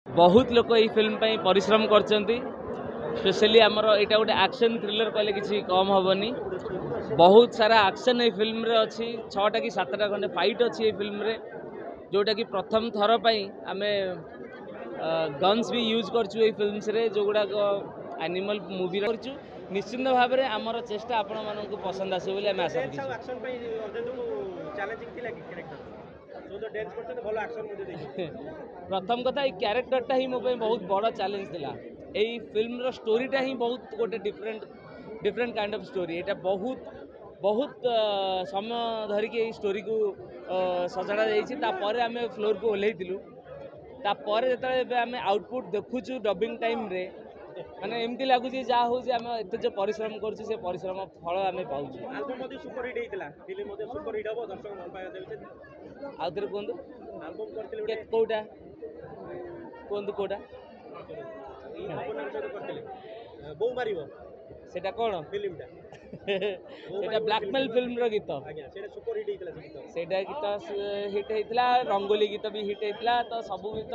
बहुत लोक ये फिल्म पे परिश्रम करचंती स्पेशली आमर यहाँ गोटे एक्शन थ्रिलर कहले किसी कम हेनी बहुत सारा एक्शन ये फिल्म रे अच्छी 6टा कि 7टा खंडे फाइट अच्छी ये फिल्म रे जोटा कि प्रथम थर आम गन्स भी यूज करचु ये फिल्म्स रे जो गुड़ाक एनिमल मूवी करचु निश्चिंत भाव में आमर चेष्टा आपण मानक पसंद आसे बोली आम आशा प्रथम कथा ये क्यारेक्टरटा ही मो बहुत बड़ चैलेंज थिला यही फिल्म रो स्टोरीटा ही बहुत गोटे डिफरेंट काइंड ऑफ स्टोरी एटा बहुत समय धरिकी स्टोरी को सजाड़ा जापर आम फ्लोर को ओल्लैलु तापर जो आम आउटपुट देखुचु डबिंग टाइम रे माने एमती लगुच जहाँ हूँ आम एत जो परिश्रम करुँ से परिश्रम फल आम पाऊँ आउे कहतु कौटा कहतु कौटा सेटा कौन सेटा ब्लैकमेल फिल्म गीत सेटा गीत हिट होता रंगोली गीत भी हिट होता तो सबू गीत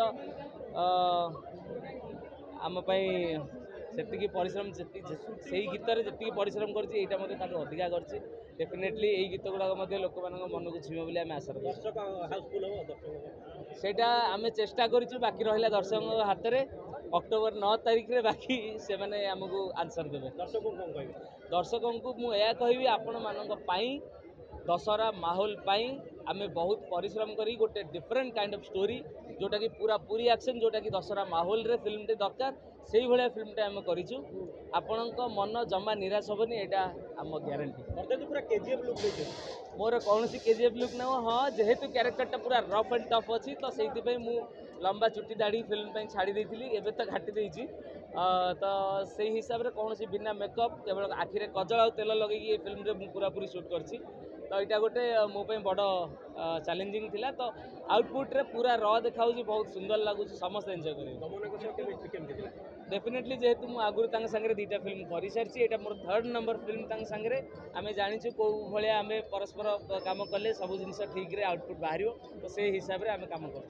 आम से परिश्रम से गीत जी परिश्रम करटा मत अधिका कर डेफिनेटली यही गीत गुड़ाक लोक मन को छुईब बोली आम आशा सेटा आम चेष्टा करूँ बाकी रहा दर्शक हाथ में अक्टोबर 9 तारीख रे बाकी से माने हमको आंसर देवे दर्शकों को मुझे कहि आपण मानक दशहरा माहौल पाई आमे बहुत परिश्रम करी गोटे डिफरेंट काइंड ऑफ स्टोरी जोटा कि पूरा पूरी एक्शन जोटा कि दशहरा माहौल रे फिल्म टे दरकार से ही भाया फिल्म टे आम करूँ आपण मन जमा निराश हेनी यहाँ आम ग्यारंटी मोर कौन केजीएफ लुक ना हाँ जेहेतु क्यारेक्टरटा पूरा रफ एंड टफ अच्छी तो से मु लंबा चुटी दाढ़ी फिल्म छाड़ी देती एवं तो घाटी देती तो से हिसाब से कौन बिना मेकअप केवल आखिरे कजल आ तेल लगे ये फिल्म रे पूरा पूरी शूट करछि तो यहाँ गोटे मो बड़ चैलेंजिंग थिला तो आउटपुट रे पूरा र देखा बहुत सुंदर लगुच समस्त एंजॉय कर डेफिनेटली जेहेतु मुझे आगुरी सांगे 2टा फिल्म कर सारी यहाँ मोर 3rd नंबर फिल्म सांगे आम जाचु कौ भाया आम परस्पर काम कले सब जिन ठीक रे आउटपुट बाहर तो से हिसाब से आम कम कर